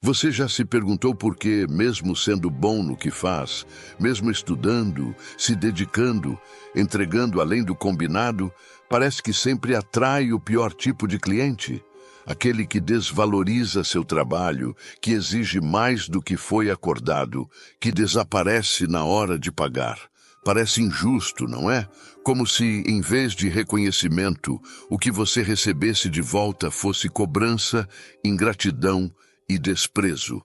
Você já se perguntou por que, mesmo sendo bom no que faz, mesmo estudando, se dedicando, entregando além do combinado, parece que sempre atrai o pior tipo de cliente? Aquele que desvaloriza seu trabalho, que exige mais do que foi acordado, que desaparece na hora de pagar. Parece injusto, não é? Como se, em vez de reconhecimento, o que você recebesse de volta fosse cobrança, ingratidão e desprezo.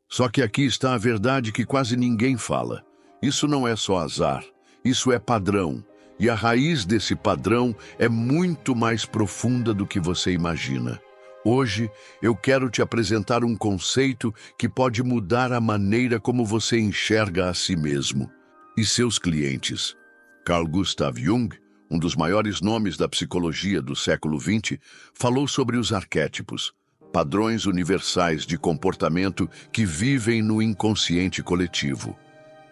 Só que aqui está a verdade que quase ninguém fala. Isso não é só azar, isso é padrão. E a raiz desse padrão é muito mais profunda do que você imagina. Hoje, eu quero te apresentar um conceito que pode mudar a maneira como você enxerga a si mesmo e seus clientes. Carl Gustav Jung, um dos maiores nomes da psicologia do século XX, falou sobre os arquétipos, padrões universais de comportamento que vivem no inconsciente coletivo.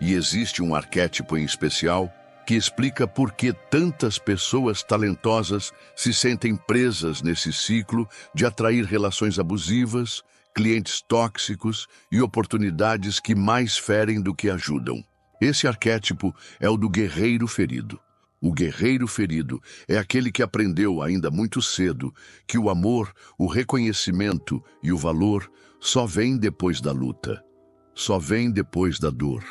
E existe um arquétipo em especial que explica por que tantas pessoas talentosas se sentem presas nesse ciclo de atrair relações abusivas, clientes tóxicos e oportunidades que mais ferem do que ajudam. Esse arquétipo é o do guerreiro ferido. O guerreiro ferido é aquele que aprendeu ainda muito cedo que o amor, o reconhecimento e o valor só vêm depois da luta, só vêm depois da dor.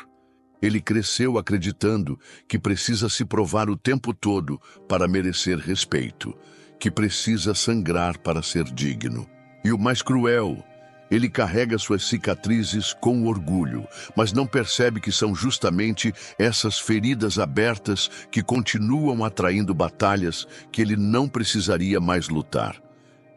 Ele cresceu acreditando que precisa se provar o tempo todo para merecer respeito, que precisa sangrar para ser digno. E o mais cruel, ele carrega suas cicatrizes com orgulho, mas não percebe que são justamente essas feridas abertas que continuam atraindo batalhas que ele não precisaria mais lutar.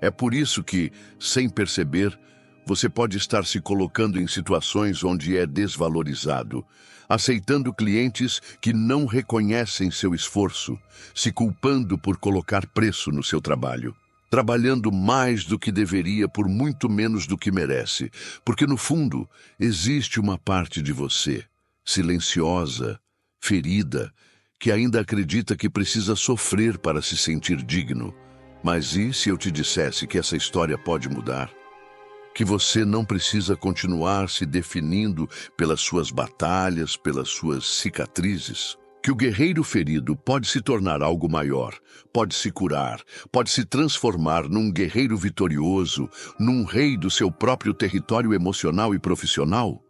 É por isso que, sem perceber, você pode estar se colocando em situações onde é desvalorizado, aceitando clientes que não reconhecem seu esforço, se culpando por colocar preço no seu trabalho, trabalhando mais do que deveria por muito menos do que merece, porque no fundo existe uma parte de você, silenciosa, ferida, que ainda acredita que precisa sofrer para se sentir digno. Mas e se eu te dissesse que essa história pode mudar? Que você não precisa continuar se definindo pelas suas batalhas, pelas suas cicatrizes. Que o guerreiro ferido pode se tornar algo maior, pode se curar, pode se transformar num guerreiro vitorioso, num rei do seu próprio território emocional e profissional.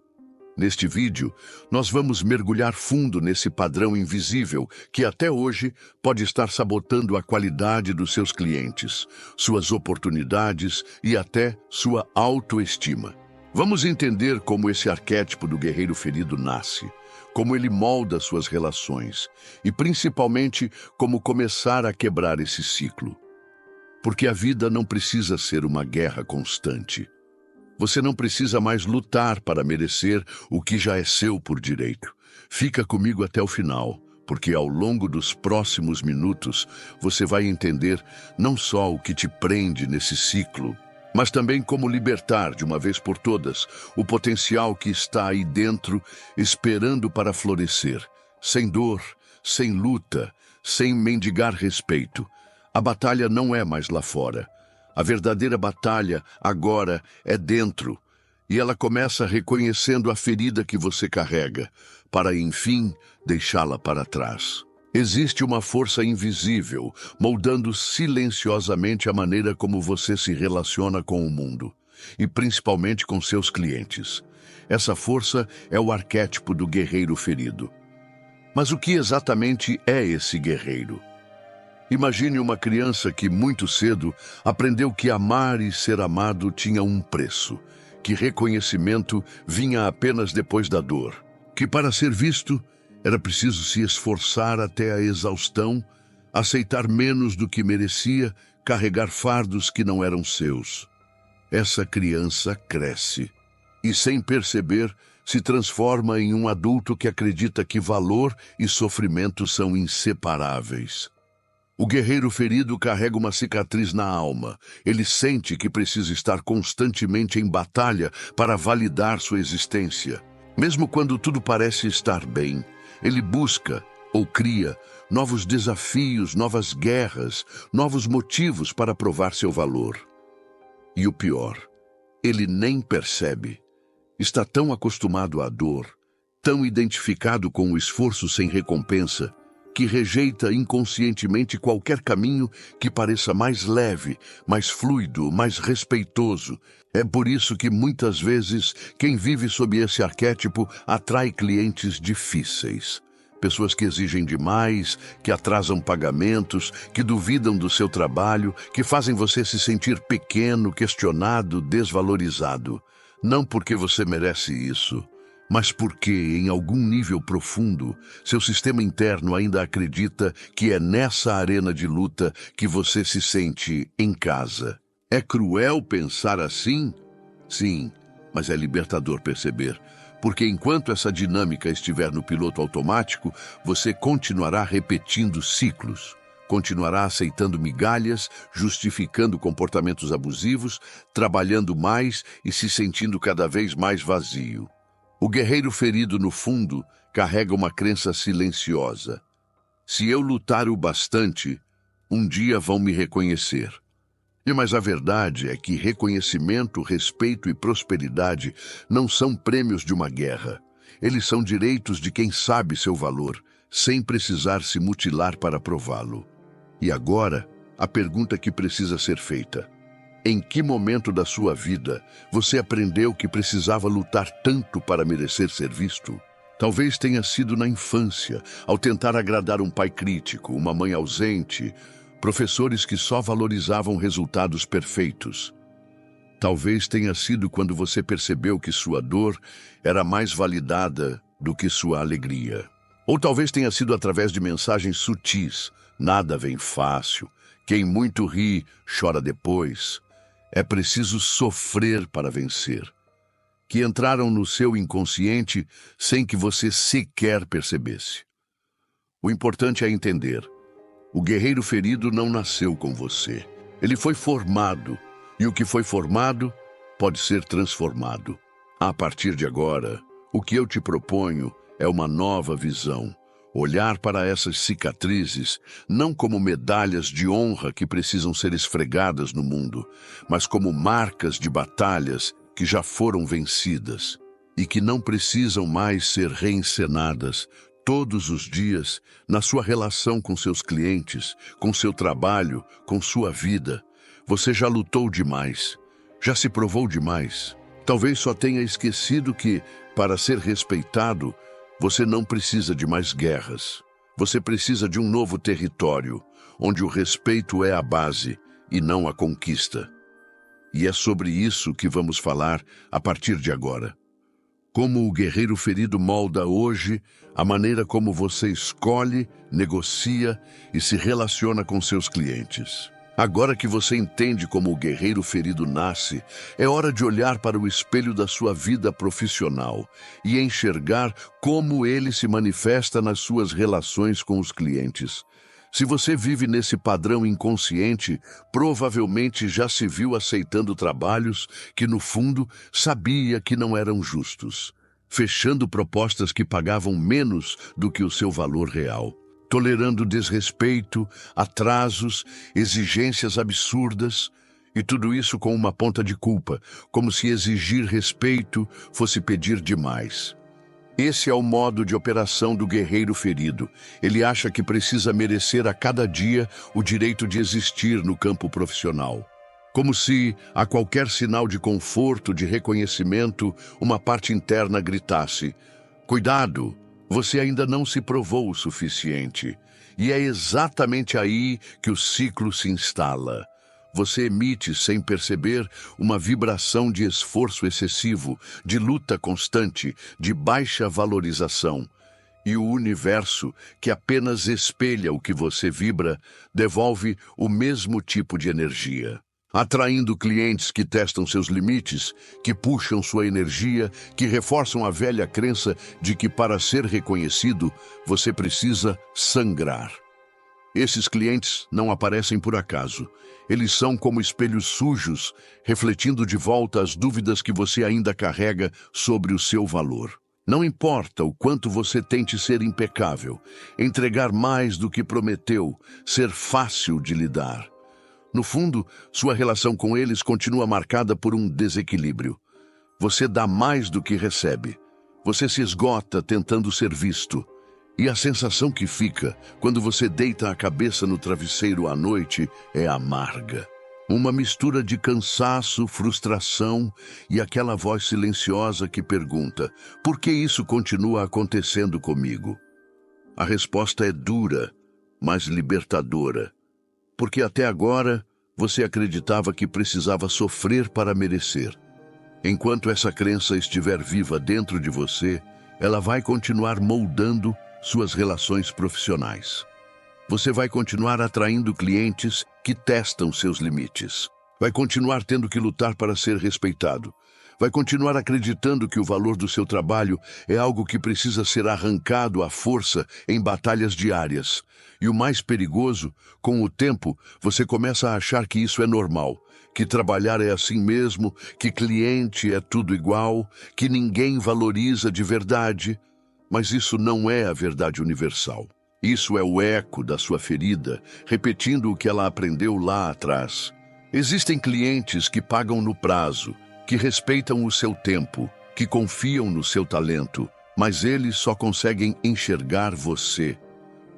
Neste vídeo, nós vamos mergulhar fundo nesse padrão invisível que até hoje pode estar sabotando a qualidade dos seus clientes, suas oportunidades e até sua autoestima. Vamos entender como esse arquétipo do guerreiro ferido nasce, como ele molda suas relações e, principalmente, como começar a quebrar esse ciclo. Porque a vida não precisa ser uma guerra constante. Você não precisa mais lutar para merecer o que já é seu por direito. Fica comigo até o final, porque ao longo dos próximos minutos você vai entender não só o que te prende nesse ciclo, mas também como libertar de uma vez por todas o potencial que está aí dentro esperando para florescer, sem dor, sem luta, sem mendigar respeito. A batalha não é mais lá fora. A verdadeira batalha, agora, é dentro, e ela começa reconhecendo a ferida que você carrega, para, enfim, deixá-la para trás. Existe uma força invisível, moldando silenciosamente a maneira como você se relaciona com o mundo, e principalmente com seus clientes. Essa força é o arquétipo do guerreiro ferido. Mas o que exatamente é esse guerreiro? Imagine uma criança que, muito cedo, aprendeu que amar e ser amado tinha um preço, que reconhecimento vinha apenas depois da dor, que para ser visto era preciso se esforçar até a exaustão, aceitar menos do que merecia, carregar fardos que não eram seus. Essa criança cresce e, sem perceber, se transforma em um adulto que acredita que valor e sofrimento são inseparáveis. O guerreiro ferido carrega uma cicatriz na alma. Ele sente que precisa estar constantemente em batalha para validar sua existência. Mesmo quando tudo parece estar bem, ele busca ou cria novos desafios, novas guerras, novos motivos para provar seu valor. E o pior, ele nem percebe, Está tão acostumado à dor, tão identificado com o esforço sem recompensa, que rejeita inconscientemente qualquer caminho que pareça mais leve, mais fluido, mais respeitoso. É por isso que muitas vezes quem vive sob esse arquétipo atrai clientes difíceis. Pessoas que exigem demais, que atrasam pagamentos, que duvidam do seu trabalho, que fazem você se sentir pequeno, questionado, desvalorizado. Não porque você merece isso, mas porque, em algum nível profundo, seu sistema interno ainda acredita que é nessa arena de luta que você se sente em casa. É cruel pensar assim? Sim, mas é libertador perceber. Porque enquanto essa dinâmica estiver no piloto automático, você continuará repetindo ciclos. Continuará aceitando migalhas, justificando comportamentos abusivos, trabalhando mais e se sentindo cada vez mais vazio. O guerreiro ferido no fundo carrega uma crença silenciosa. Se eu lutar o bastante, um dia vão me reconhecer. Mas a verdade é que reconhecimento, respeito e prosperidade não são prêmios de uma guerra. Eles são direitos de quem sabe seu valor, sem precisar se mutilar para prová-lo. E agora, a pergunta que precisa ser feita: em que momento da sua vida você aprendeu que precisava lutar tanto para merecer ser visto? Talvez tenha sido na infância, ao tentar agradar um pai crítico, uma mãe ausente, professores que só valorizavam resultados perfeitos. Talvez tenha sido quando você percebeu que sua dor era mais validada do que sua alegria. Ou talvez tenha sido através de mensagens sutis: nada vem fácil, quem muito ri, chora depois. É preciso sofrer para vencer. Que entraram no seu inconsciente sem que você sequer percebesse. O importante é entender: o guerreiro ferido não nasceu com você. Ele foi formado, e o que foi formado pode ser transformado. A partir de agora, o que eu te proponho é uma nova visão. Olhar para essas cicatrizes não como medalhas de honra que precisam ser esfregadas no mundo, mas como marcas de batalhas que já foram vencidas e que não precisam mais ser reencenadas todos os dias na sua relação com seus clientes, com seu trabalho, com sua vida. Você já lutou demais, já se provou demais. Talvez só tenha esquecido que, para ser respeitado, você não precisa de mais guerras. Você precisa de um novo território, onde o respeito é a base e não a conquista. E é sobre isso que vamos falar a partir de agora. Como o guerreiro ferido molda hoje a maneira como você escolhe, negocia e se relaciona com seus clientes. Agora que você entende como o guerreiro ferido nasce, é hora de olhar para o espelho da sua vida profissional e enxergar como ele se manifesta nas suas relações com os clientes. Se você vive nesse padrão inconsciente, provavelmente já se viu aceitando trabalhos que, no fundo, sabia que não eram justos, fechando propostas que pagavam menos do que o seu valor real, tolerando desrespeito, atrasos, exigências absurdas, e tudo isso com uma ponta de culpa, como se exigir respeito fosse pedir demais. Esse é o modo de operação do guerreiro ferido. Ele acha que precisa merecer a cada dia o direito de existir no campo profissional. Como se, a qualquer sinal de conforto, de reconhecimento, uma parte interna gritasse: cuidado! Você ainda não se provou o suficiente. E é exatamente aí que o ciclo se instala. Você emite, sem perceber, uma vibração de esforço excessivo, de luta constante, de baixa valorização. E o universo, que apenas espelha o que você vibra, devolve o mesmo tipo de energia, atraindo clientes que testam seus limites, que puxam sua energia, que reforçam a velha crença de que, para ser reconhecido, você precisa sangrar. Esses clientes não aparecem por acaso. Eles são como espelhos sujos, refletindo de volta as dúvidas que você ainda carrega sobre o seu valor. Não importa o quanto você tente ser impecável, entregar mais do que prometeu, ser fácil de lidar. No fundo, sua relação com eles continua marcada por um desequilíbrio. Você dá mais do que recebe. Você se esgota tentando ser visto. E a sensação que fica quando você deita a cabeça no travesseiro à noite é amarga. Uma mistura de cansaço, frustração e aquela voz silenciosa que pergunta: por que isso continua acontecendo comigo? A resposta é dura, mas libertadora. Porque até agora você acreditava que precisava sofrer para merecer. Enquanto essa crença estiver viva dentro de você, ela vai continuar moldando suas relações profissionais. Você vai continuar atraindo clientes que testam seus limites. Vai continuar tendo que lutar para ser respeitado. Vai continuar acreditando que o valor do seu trabalho é algo que precisa ser arrancado à força em batalhas diárias. E o mais perigoso, com o tempo, você começa a achar que isso é normal, que trabalhar é assim mesmo, que cliente é tudo igual, que ninguém valoriza de verdade. Mas isso não é a verdade universal. Isso é o eco da sua ferida, repetindo o que ela aprendeu lá atrás. Existem clientes que pagam no prazo, que respeitam o seu tempo, que confiam no seu talento, mas eles só conseguem enxergar você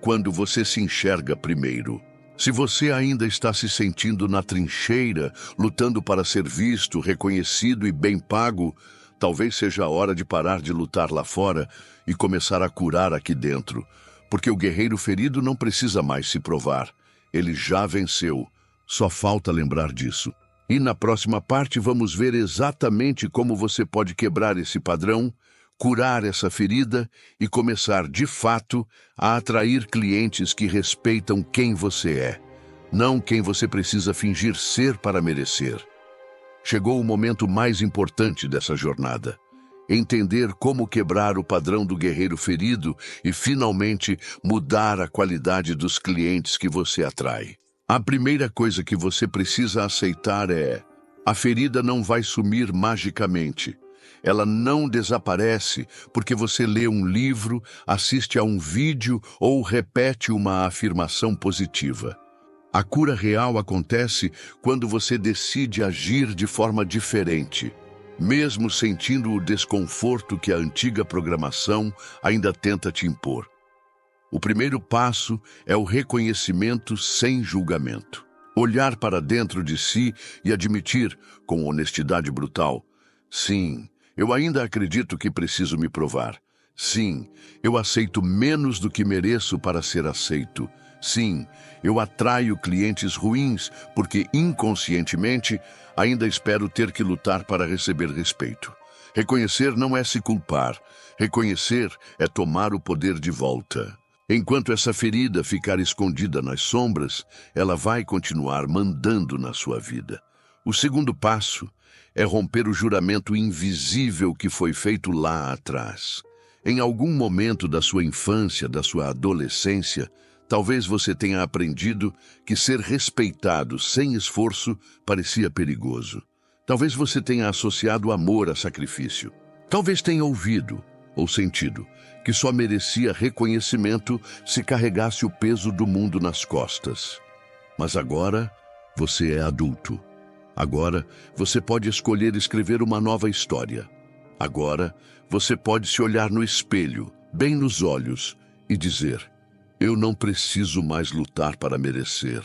quando você se enxerga primeiro. Se você ainda está se sentindo na trincheira, lutando para ser visto, reconhecido e bem pago, talvez seja a hora de parar de lutar lá fora e começar a curar aqui dentro. Porque o guerreiro ferido não precisa mais se provar. Ele já venceu. Só falta lembrar disso. E na próxima parte vamos ver exatamente como você pode quebrar esse padrão, curar essa ferida e começar, de fato, a atrair clientes que respeitam quem você é, não quem você precisa fingir ser para merecer. Chegou o momento mais importante dessa jornada. Entender como quebrar o padrão do guerreiro ferido e, finalmente, mudar a qualidade dos clientes que você atrai. A primeira coisa que você precisa aceitar é: a ferida não vai sumir magicamente. Ela não desaparece porque você lê um livro, assiste a um vídeo ou repete uma afirmação positiva. A cura real acontece quando você decide agir de forma diferente, mesmo sentindo o desconforto que a antiga programação ainda tenta te impor. O primeiro passo é o reconhecimento sem julgamento. Olhar para dentro de si e admitir, com honestidade brutal: sim, eu ainda acredito que preciso me provar. Sim, eu aceito menos do que mereço para ser aceito. Sim, eu atraio clientes ruins porque, inconscientemente, ainda espero ter que lutar para receber respeito. Reconhecer não é se culpar. Reconhecer é tomar o poder de volta. Enquanto essa ferida ficar escondida nas sombras, ela vai continuar mandando na sua vida. O segundo passo é romper o juramento invisível que foi feito lá atrás. Em algum momento da sua infância, da sua adolescência, talvez você tenha aprendido que ser respeitado sem esforço parecia perigoso. Talvez você tenha associado amor a sacrifício. Talvez tenha ouvido ou sentido que só merecia reconhecimento se carregasse o peso do mundo nas costas. Mas agora você é adulto. Agora você pode escolher escrever uma nova história. Agora você pode se olhar no espelho, bem nos olhos, e dizer: eu não preciso mais lutar para merecer.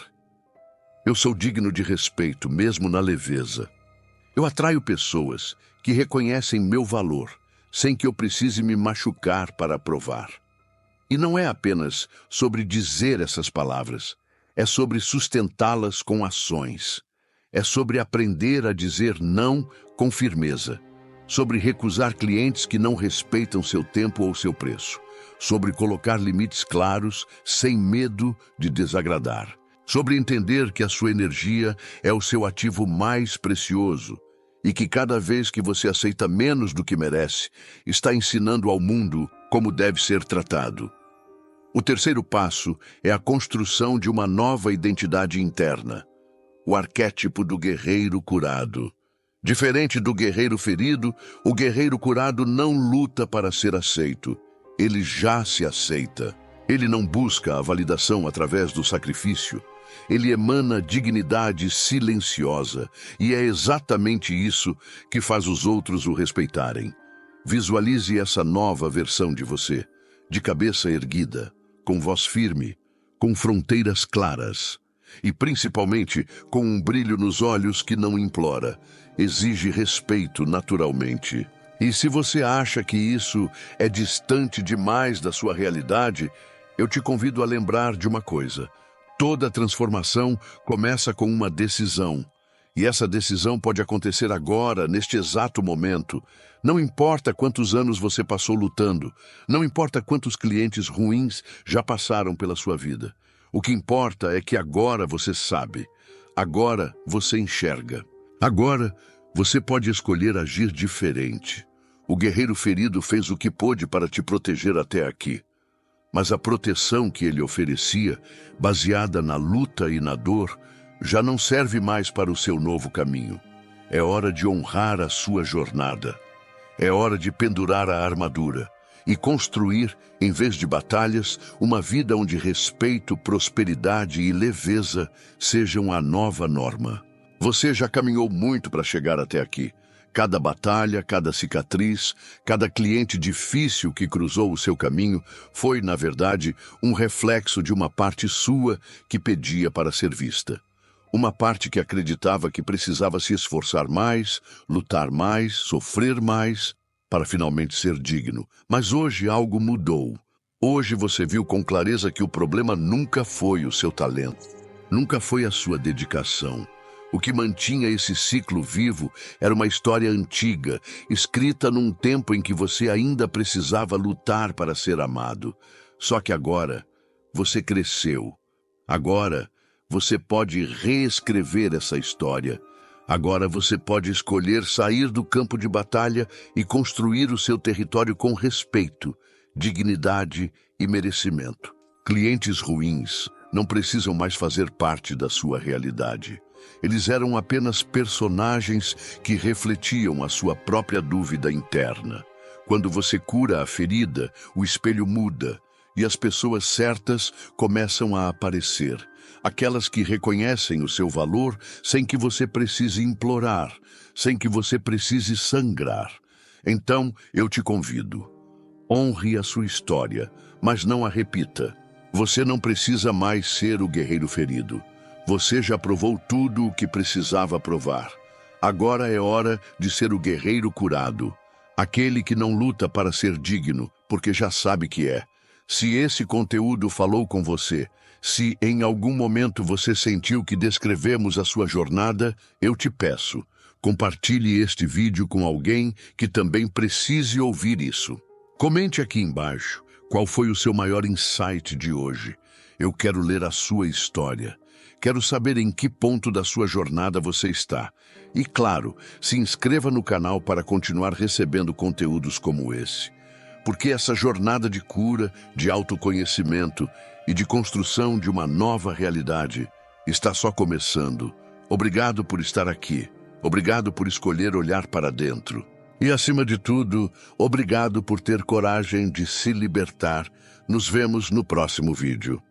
Eu sou digno de respeito, mesmo na leveza. Eu atraio pessoas que reconhecem meu valor, sem que eu precise me machucar para provar. E não é apenas sobre dizer essas palavras, é sobre sustentá-las com ações. É sobre aprender a dizer não com firmeza, sobre recusar clientes que não respeitam seu tempo ou seu preço, sobre colocar limites claros sem medo de desagradar, sobre entender que a sua energia é o seu ativo mais precioso e que cada vez que você aceita menos do que merece, está ensinando ao mundo como deve ser tratado. O terceiro passo é a construção de uma nova identidade interna, o arquétipo do guerreiro curado. Diferente do guerreiro ferido, o guerreiro curado não luta para ser aceito. Ele já se aceita. Ele não busca a validação através do sacrifício. Ele emana dignidade silenciosa, e é exatamente isso que faz os outros o respeitarem. Visualize essa nova versão de você, de cabeça erguida, com voz firme, com fronteiras claras e, principalmente, com um brilho nos olhos que não implora, exige respeito naturalmente. E se você acha que isso é distante demais da sua realidade, eu te convido a lembrar de uma coisa. Toda transformação começa com uma decisão. E essa decisão pode acontecer agora, neste exato momento. Não importa quantos anos você passou lutando, não importa quantos clientes ruins já passaram pela sua vida. O que importa é que agora você sabe, agora você enxerga. Agora você pode escolher agir diferente. O guerreiro ferido fez o que pôde para te proteger até aqui. Mas a proteção que ele oferecia, baseada na luta e na dor, já não serve mais para o seu novo caminho. É hora de honrar a sua jornada. É hora de pendurar a armadura e construir, em vez de batalhas, uma vida onde respeito, prosperidade e leveza sejam a nova norma. Você já caminhou muito para chegar até aqui. Cada batalha, cada cicatriz, cada cliente difícil que cruzou o seu caminho foi, na verdade, um reflexo de uma parte sua que pedia para ser vista. Uma parte que acreditava que precisava se esforçar mais, lutar mais, sofrer mais, para finalmente ser digno. Mas hoje algo mudou. Hoje você viu com clareza que o problema nunca foi o seu talento, nunca foi a sua dedicação. O que mantinha esse ciclo vivo era uma história antiga, escrita num tempo em que você ainda precisava lutar para ser amado. Só que agora você cresceu. Agora você pode reescrever essa história. Agora você pode escolher sair do campo de batalha e construir o seu território com respeito, dignidade e merecimento. Clientes ruins não precisam mais fazer parte da sua realidade. Eles eram apenas personagens que refletiam a sua própria dúvida interna. Quando você cura a ferida, o espelho muda e as pessoas certas começam a aparecer. Aquelas que reconhecem o seu valor sem que você precise implorar, sem que você precise sangrar. Então, eu te convido. Honre a sua história, mas não a repita. Você não precisa mais ser o guerreiro ferido. Você já provou tudo o que precisava provar. Agora é hora de ser o guerreiro curado. Aquele que não luta para ser digno, porque já sabe que é. Se esse conteúdo falou com você, se em algum momento você sentiu que descrevemos a sua jornada, eu te peço, compartilhe este vídeo com alguém que também precise ouvir isso. Comente aqui embaixo qual foi o seu maior insight de hoje. Eu quero ler a sua história. Quero saber em que ponto da sua jornada você está. E claro, se inscreva no canal para continuar recebendo conteúdos como esse. Porque essa jornada de cura, de autoconhecimento e de construção de uma nova realidade está só começando. Obrigado por estar aqui. Obrigado por escolher olhar para dentro. E, acima de tudo, obrigado por ter coragem de se libertar. Nos vemos no próximo vídeo.